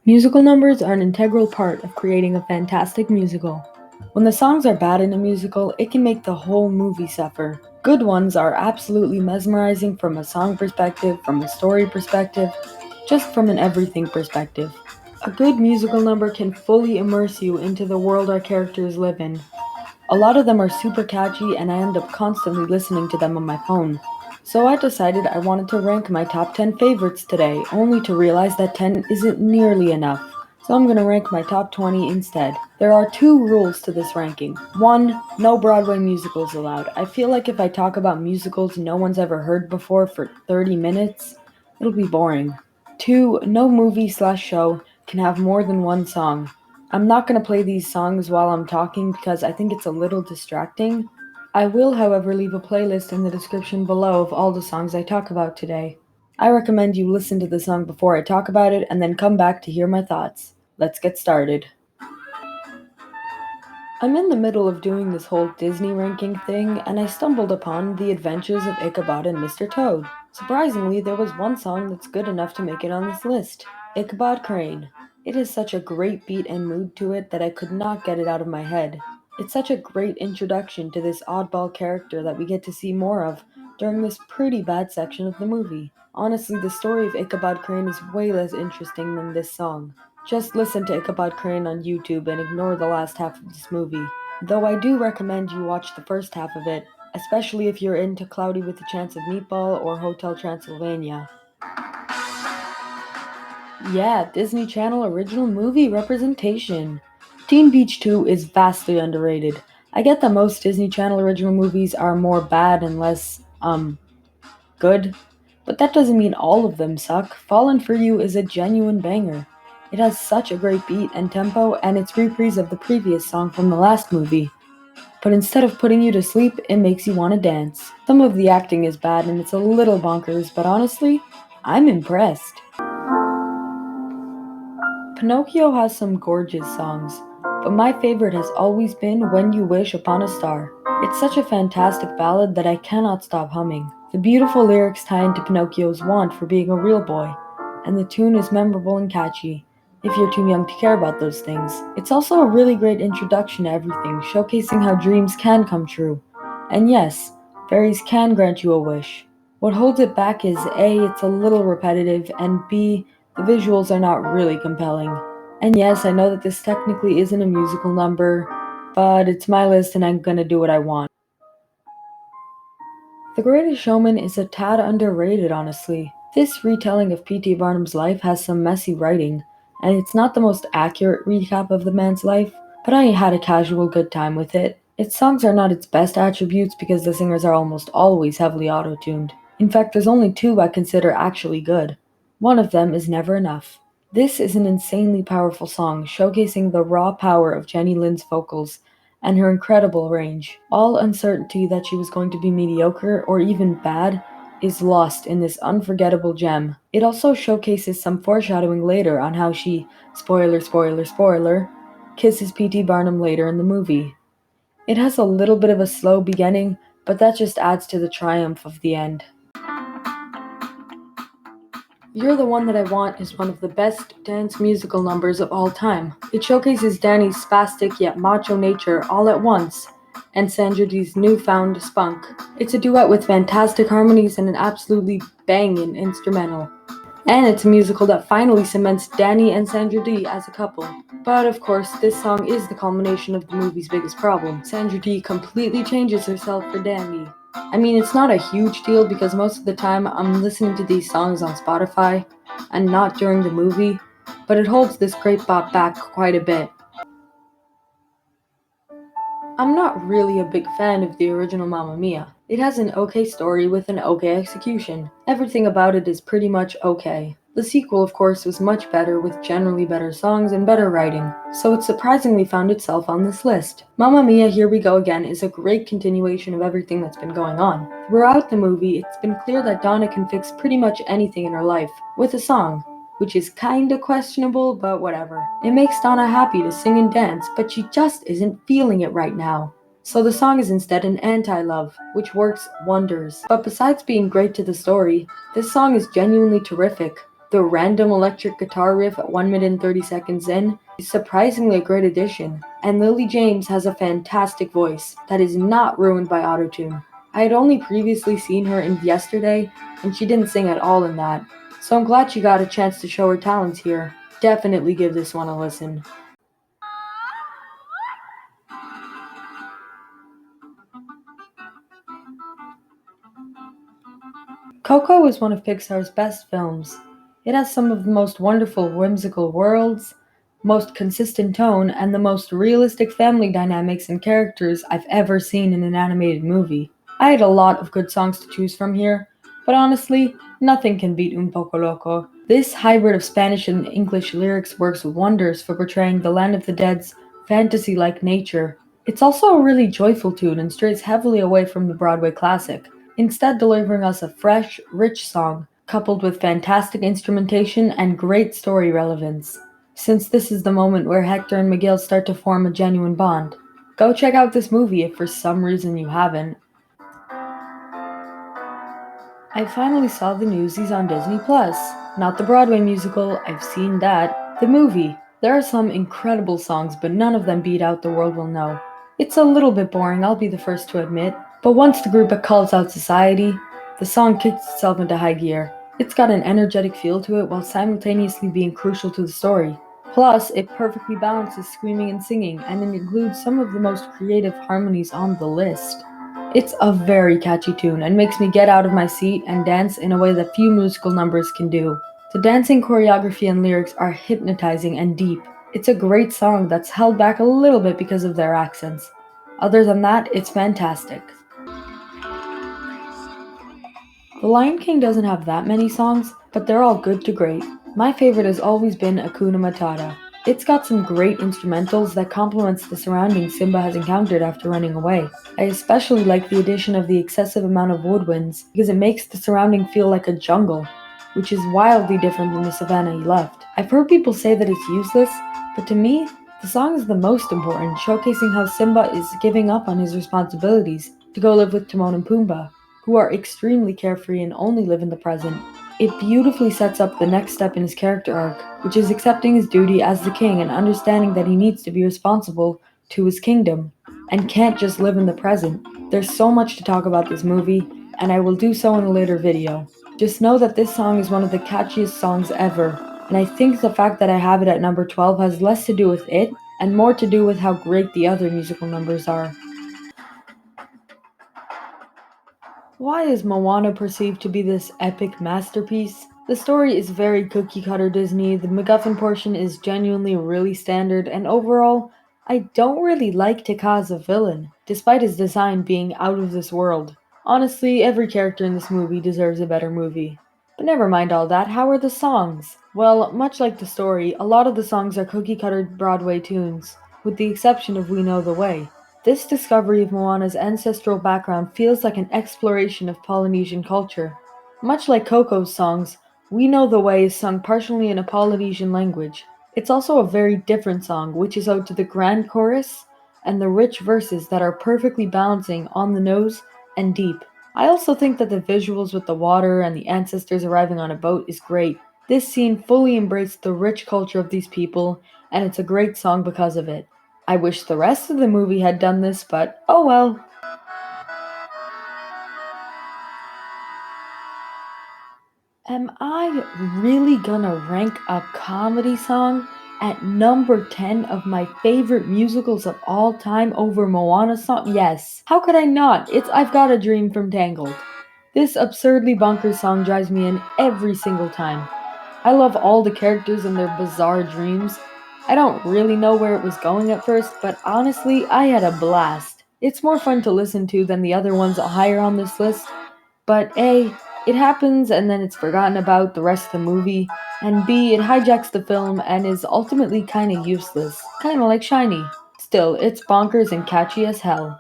Musical numbers are an integral part of creating a fantastic musical. When the songs are bad in a musical, it can make the whole movie suffer. Good ones are absolutely mesmerizing from a song perspective, from a story perspective, just from an everything perspective. A good musical number can fully immerse you into the world our characters live in. A lot of them are super catchy, and I end up constantly listening to them on my phone. So I decided I wanted to rank my top 10 favorites today, only to realize that 10 isn't nearly enough. So I'm going to rank my top 20 instead. There are two rules to this ranking. One, no Broadway musicals allowed. I feel like if I talk about musicals no one's ever heard before for 30 minutes, it'll be boring. Two, no movie/show can have more than one song. I'm not going to play these songs while I'm talking because I think it's a little distracting. I will, however, leave a playlist in the description below of all the songs I talk about today. I recommend you listen to the song before I talk about it and then come back to hear my thoughts. Let's get started. I'm in the middle of doing this whole Disney ranking thing, and I stumbled upon The Adventures of Ichabod and Mr. Toad. Surprisingly, there was one song that's good enough to make it on this list, Ichabod Crane. It has such a great beat and mood to it that I could not get it out of my head. It's such a great introduction to this oddball character that we get to see more of during this pretty bad section of the movie. Honestly, the story of Ichabod Crane is way less interesting than this song. Just listen to Ichabod Crane on YouTube and ignore the last half of this movie. Though I do recommend you watch the first half of it, especially if you're into Cloudy with a Chance of Meatball or Hotel Transylvania. Yeah, Disney Channel original movie representation. Teen Beach 2 is vastly underrated. I get that most Disney Channel original movies are more bad and less, good, but that doesn't mean all of them suck. Fallin For You is a genuine banger. It has such a great beat and tempo, and it's reprise of the previous song from the last movie. But instead of putting you to sleep, it makes you want to dance. Some of the acting is bad and it's a little bonkers, but honestly, I'm impressed. Pinocchio has some gorgeous songs, but my favorite has always been When You Wish Upon a Star. It's such a fantastic ballad that I cannot stop humming. The beautiful lyrics tie into Pinocchio's want for being a real boy, and the tune is memorable and catchy, if you're too young to care about those things. It's also a really great introduction to everything, showcasing how dreams can come true. And yes, fairies can grant you a wish. What holds it back is A, it's a little repetitive, and B, the visuals are not really compelling. And yes, I know that this technically isn't a musical number, but it's my list and I'm gonna do what I want. The Greatest Showman is a tad underrated, honestly. This retelling of P.T. Barnum's life has some messy writing, and it's not the most accurate recap of the man's life, but I had a casual good time with it. Its songs are not its best attributes because the singers are almost always heavily auto-tuned. In fact, there's only two I consider actually good. One of them is Never Enough. This is an insanely powerful song, showcasing the raw power of Jenny Lind's vocals and her incredible range. All uncertainty that she was going to be mediocre or even bad is lost in this unforgettable gem. It also showcases some foreshadowing later on how she, spoiler, spoiler, spoiler, kisses P.T. Barnum later in the movie. It has a little bit of a slow beginning, but that just adds to the triumph of the end. You're the One That I Want is one of the best dance musical numbers of all time. It showcases Danny's spastic yet macho nature all at once, and Sandra Dee's newfound spunk. It's a duet with fantastic harmonies and an absolutely banging instrumental. And it's a musical that finally cements Danny and Sandra Dee as a couple. But of course, this song is the culmination of the movie's biggest problem. Sandra Dee completely changes herself for Danny. I mean, it's not a huge deal because most of the time I'm listening to these songs on Spotify and not during the movie, but it holds this great bop back quite a bit. I'm not really a big fan of the original Mamma Mia. It has an okay story with an okay execution. Everything about it is pretty much okay. The sequel, of course, was much better with generally better songs and better writing, so it surprisingly found itself on this list. Mamma Mia, Here We Go Again is a great continuation of everything that's been going on. Throughout the movie, it's been clear that Donna can fix pretty much anything in her life with a song, which is kinda questionable, but whatever. It makes Donna happy to sing and dance, but she just isn't feeling it right now. So the song is instead an anti-love, which works wonders. But besides being great to the story, this song is genuinely terrific. The random electric guitar riff at 1 minute and 30 seconds in is surprisingly a great addition, and Lily James has a fantastic voice that is not ruined by autotune. I had only previously seen her in Yesterday, and she didn't sing at all in that, so I'm glad she got a chance to show her talents here. Definitely give this one a listen. Coco is one of Pixar's best films. It has some of the most wonderful whimsical worlds, most consistent tone, and the most realistic family dynamics and characters I've ever seen in an animated movie. I had a lot of good songs to choose from here, but honestly, nothing can beat Un Poco Loco. This hybrid of Spanish and English lyrics works wonders for portraying the Land of the Dead's fantasy like nature. It's also a really joyful tune and strays heavily away from the Broadway classic, instead delivering us a fresh, rich song coupled with fantastic instrumentation and great story relevance. Since this is the moment where Hector and Miguel start to form a genuine bond, go check out this movie if for some reason you haven't. I finally saw the Newsies on Disney Plus. Not the Broadway musical, I've seen that. The movie. There are some incredible songs, but none of them beat out The World Will Know. It's a little bit boring, I'll be the first to admit, but once the group calls out society, the song kicks itself into high gear. It's got an energetic feel to it while simultaneously being crucial to the story. Plus, it perfectly balances screaming and singing, and it includes some of the most creative harmonies on the list. It's a very catchy tune and makes me get out of my seat and dance in a way that few musical numbers can do. The dancing choreography and lyrics are hypnotizing and deep. It's a great song that's held back a little bit because of their accents. Other than that, it's fantastic. The Lion King doesn't have that many songs, but they're all good to great. My favorite has always been Hakuna Matata. It's got some great instrumentals that complements the surroundings Simba has encountered after running away. I especially like the addition of the excessive amount of woodwinds because it makes the surrounding feel like a jungle, which is wildly different than the savannah he left. I've heard people say that it's useless, but to me, the song is the most important, showcasing how Simba is giving up on his responsibilities to go live with Timon and Pumbaa, who are extremely carefree and only live in the present. It beautifully sets up the next step in his character arc, which is accepting his duty as the king and understanding that he needs to be responsible to his kingdom and can't just live in the present. There's so much to talk about this movie, and I will do so in a later video. Just know that this song is one of the catchiest songs ever, and I think the fact that I have it at number 12 has less to do with it and more to do with how great the other musical numbers are. Why is Moana perceived to be this epic masterpiece? The story is very cookie cutter Disney, the MacGuffin portion is genuinely really standard, and overall, I don't really like Te as a villain, despite his design being out of this world. Honestly, every character in this movie deserves a better movie. But never mind all that, how are the songs? Well, much like the story, a lot of the songs are cookie cutter Broadway tunes, with the exception of We Know the Way. This discovery of Moana's ancestral background feels like an exploration of Polynesian culture. Much like Coco's songs, We Know the Way is sung partially in a Polynesian language. It's also a very different song, which is owed to the grand chorus and the rich verses that are perfectly balancing on the nose and deep. I also think that the visuals with the water and the ancestors arriving on a boat is great. This scene fully embraced the rich culture of these people, and it's a great song because of it. I wish the rest of the movie had done this, but oh well. Am I really gonna rank a comedy song at number 10 of my favorite musicals of all time over Moana song? Yes. How could I not? It's I've Got a Dream from Tangled. This absurdly bonkers song drives me in every single time. I love all the characters and their bizarre dreams. I don't really know where it was going at first, but honestly, I had a blast. It's more fun to listen to than the other ones higher on this list, but A, it happens and then it's forgotten about the rest of the movie, and B, it hijacks the film and is ultimately kinda useless, kinda like Shiny. Still, it's bonkers and catchy as hell.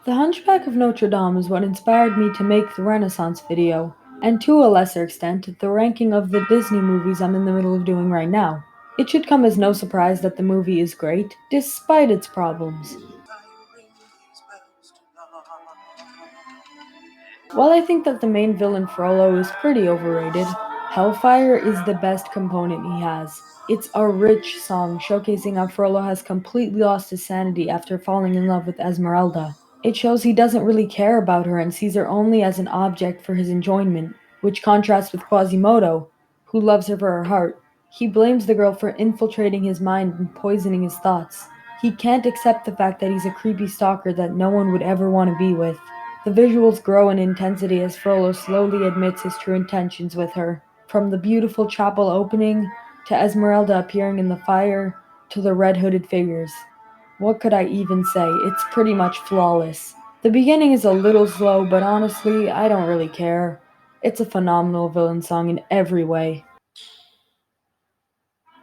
The Hunchback of Notre Dame is what inspired me to make the Renaissance video, and to a lesser extent, the ranking of the Disney movies I'm in the middle of doing right now. It should come as no surprise that the movie is great, despite its problems. While I think that the main villain Frollo is pretty overrated, Hellfire is the best component he has. It's a rich song showcasing how Frollo has completely lost his sanity after falling in love with Esmeralda. It shows he doesn't really care about her and sees her only as an object for his enjoyment, which contrasts with Quasimodo, who loves her for her heart. He blames the girl for infiltrating his mind and poisoning his thoughts. He can't accept the fact that he's a creepy stalker that no one would ever want to be with. The visuals grow in intensity as Frollo slowly admits his true intentions with her, from the beautiful chapel opening, to Esmeralda appearing in the fire, to the red hooded figures. What could I even say? It's pretty much flawless. The beginning is a little slow, but honestly, I don't really care. It's a phenomenal villain song in every way.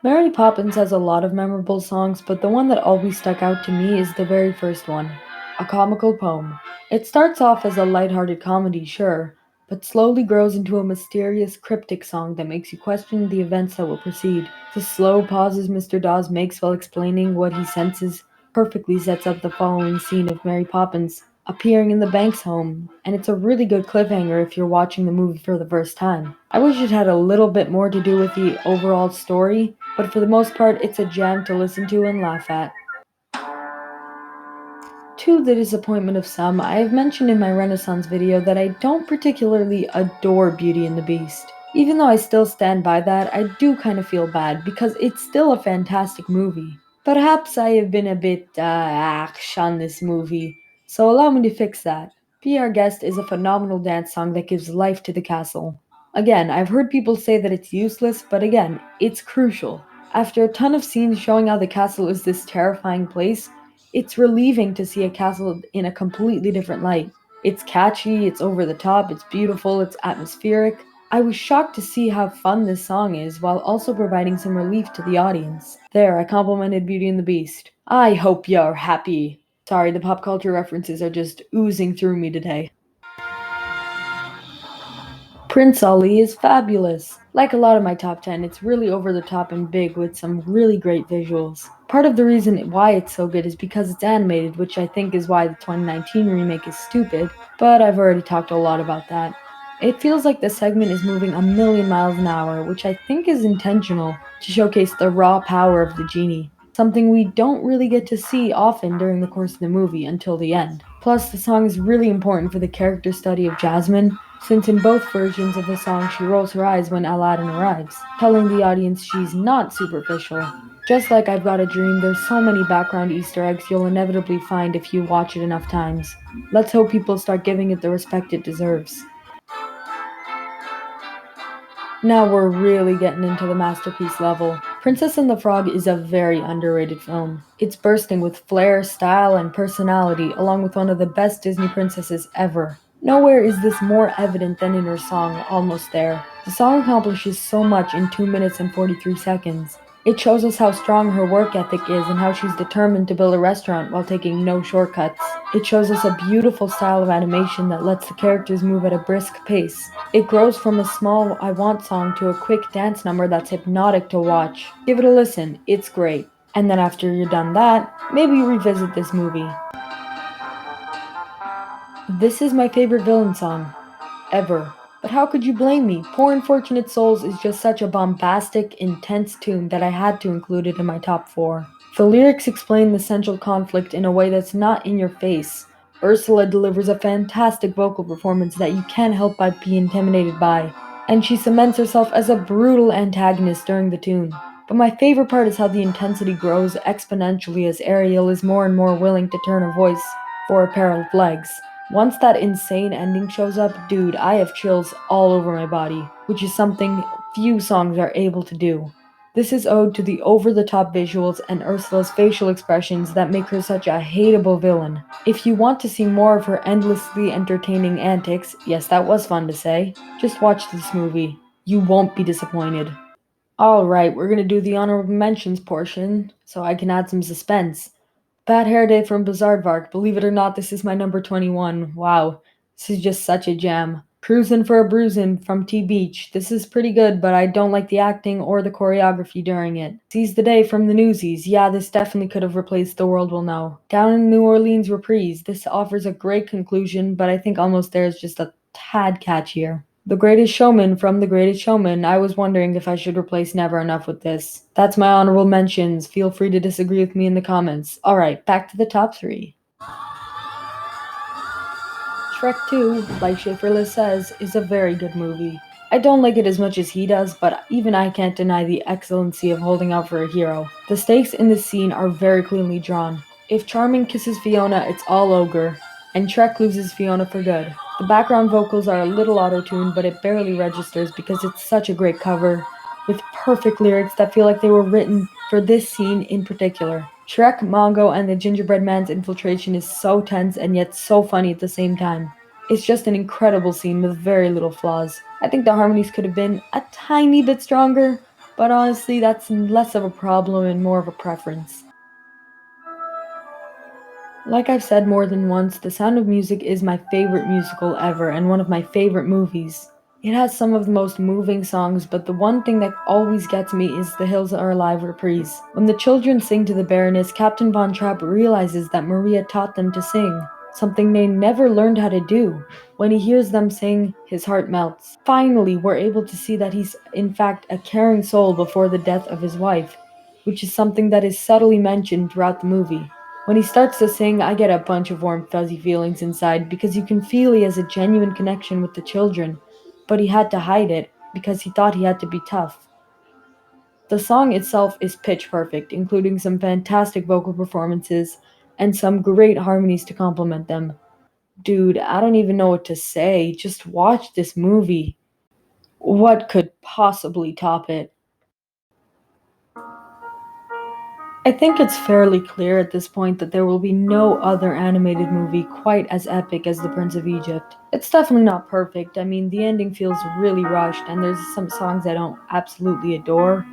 Mary Poppins has a lot of memorable songs, but the one that always stuck out to me is the very first one, A Comical Poem. It starts off as a lighthearted comedy, sure, but slowly grows into a mysterious, cryptic song that makes you question the events that will proceed. The slow pauses Mr. Dawes makes while explaining what he senses perfectly sets up the following scene of Mary Poppins appearing in the bank's home, and it's a really good cliffhanger if you're watching the movie for the first time. I wish it had a little bit more to do with the overall story, but for the most part, it's a jam to listen to and laugh at. To the disappointment of some, I have mentioned in my Renaissance video that I don't particularly adore Beauty and the Beast. Even though I still stand by that, I do kind of feel bad because it's still a fantastic movie. Perhaps I have been a bit ash on this movie, so allow me to fix that. Be Our Guest is a phenomenal dance song that gives life to the castle. Again, I've heard people say that it's useless, but again, it's crucial. After a ton of scenes showing how the castle is this terrifying place, it's relieving to see a castle in a completely different light. It's catchy, it's over the top, it's beautiful, it's atmospheric. I was shocked to see how fun this song is while also providing some relief to the audience. There, I complimented Beauty and the Beast. I hope you're happy. Sorry, the pop culture references are just oozing through me today. Prince Ali is fabulous. Like a lot of my top 10, it's really over the top and big with some really great visuals. Part of the reason why it's so good is because it's animated, which I think is why the 2019 remake is stupid, but I've already talked a lot about that. It feels like the segment is moving a million miles an hour, which I think is intentional to showcase the raw power of the genie, something we don't really get to see often during the course of the movie until the end. Plus, the song is really important for the character study of Jasmine, since in both versions of the song she rolls her eyes when Aladdin arrives, telling the audience she's not superficial. Just like I've Got a Dream, there's so many background Easter eggs you'll inevitably find if you watch it enough times. Let's hope people start giving it the respect it deserves. Now we're really getting into the masterpiece level. Princess and the Frog is a very underrated film. It's bursting with flair, style, and personality, along with one of the best Disney princesses ever. Nowhere is this more evident than in her song, Almost There. The song accomplishes so much in 2 minutes and 43 seconds. It shows us how strong her work ethic is and how she's determined to build a restaurant while taking no shortcuts. It shows us a beautiful style of animation that lets the characters move at a brisk pace. It grows from a small I Want song to a quick dance number that's hypnotic to watch. Give it a listen, it's great. And then after you're done that, maybe revisit this movie. This is my favorite villain song ever. But how could you blame me? Poor Unfortunate Souls is just such a bombastic, intense tune that I had to include it in my top 4. The lyrics explain the central conflict in a way that's not in your face. Ursula delivers a fantastic vocal performance that you can't help but be intimidated by, and she cements herself as a brutal antagonist during the tune. But my favorite part is how the intensity grows exponentially as Ariel is more and more willing to turn her voice for a pair of legs. Once that insane ending shows up, dude, I have chills all over my body, which is something few songs are able to do. This is owed to the over-the-top visuals and Ursula's facial expressions that make her such a hateable villain. If you want to see more of her endlessly entertaining antics, yes, that was fun to say, just watch this movie. You won't be disappointed. Alright, we're gonna do the honorable mentions portion, so I can add some suspense. Bad Hair Day from Bizarrevark. Believe it or not, this is my number 21. Wow, this is just such a jam. Cruisin' for a Bruisin' from T Beach. This is pretty good, but I don't like the acting or the choreography during it. Seize the Day from the Newsies. Yeah, this definitely could have replaced The World Will Know. Down in New Orleans Reprise. This offers a great conclusion, but I think Almost There is just a tad catchier. The Greatest Showman from The Greatest Showman, I was wondering if I should replace Never Enough with this. That's my honorable mentions. Feel free to disagree with me in the comments. Alright, back to the top 3. Shrek 2, like Schaeferless says, is a very good movie. I don't like it as much as he does, but even I can't deny the excellency of holding out for a hero. The stakes in this scene are very cleanly drawn. If Charming kisses Fiona, it's all ogre, and Shrek loses Fiona for good. The background vocals are a little auto-tuned, but it barely registers because it's such a great cover, with perfect lyrics that feel like they were written for this scene in particular. Shrek, Mongo, and the Gingerbread Man's infiltration is so tense and yet so funny at the same time. It's just an incredible scene with very little flaws. I think the harmonies could have been a tiny bit stronger, but honestly that's less of a problem and more of a preference. Like I've said more than once, The Sound of Music is my favorite musical ever and one of my favorite movies. It has some of the most moving songs, but the one thing that always gets me is the Hills Are Alive reprise. When the children sing to the Baroness, Captain Von Trapp realizes that Maria taught them to sing, something they never learned how to do. When he hears them sing, his heart melts. Finally, we're able to see that he's in fact a caring soul before the death of his wife, which is something that is subtly mentioned throughout the movie. When he starts to sing, I get a bunch of warm fuzzy feelings inside because you can feel he has a genuine connection with the children, but he had to hide it because he thought he had to be tough. The song itself is pitch perfect, including some fantastic vocal performances and some great harmonies to complement them. Dude, I don't even know what to say. Just watch this movie. What could possibly top it? I think it's fairly clear at this point that there will be no other animated movie quite as epic as The Prince of Egypt. It's definitely not perfect. I mean, the ending feels really rushed, and there's some songs I don't absolutely adore.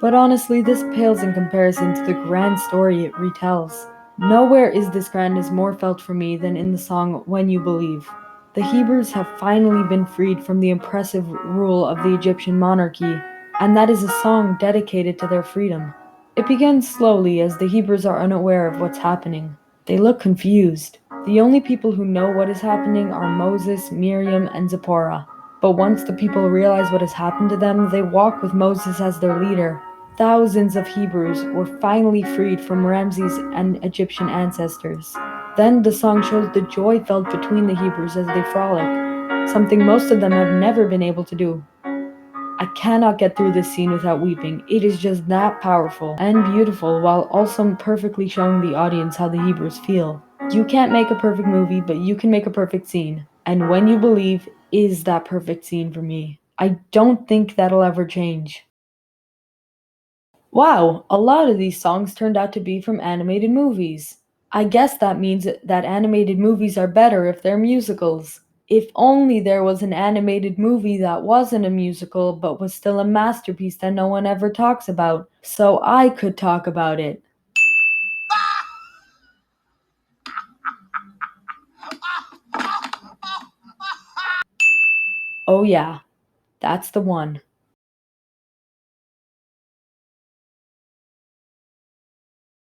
But honestly, this pales in comparison to the grand story it retells. Nowhere is this grandness more felt for me than in the song When You Believe. The Hebrews have finally been freed from the oppressive rule of the Egyptian monarchy, and that is a song dedicated to their freedom. It begins slowly as the Hebrews are unaware of what's happening. They look confused. The only people who know what is happening are Moses, Miriam, and Zipporah. But once the people realize what has happened to them, they walk with Moses as their leader. Thousands of Hebrews were finally freed from Ramses and Egyptian ancestors. Then the song shows the joy felt between the Hebrews as they frolic, something most of them have never been able to do. I cannot get through this scene without weeping. It is just that powerful and beautiful while also perfectly showing the audience how the Hebrews feel. You can't make a perfect movie, but you can make a perfect scene. And When You Believe is that perfect scene for me. I don't think that'll ever change. Wow, a lot of these songs turned out to be from animated movies. I guess that means that animated movies are better if they're musicals. If only there was an animated movie that wasn't a musical but was still a masterpiece that no one ever talks about, so I could talk about it. Oh yeah, that's the one.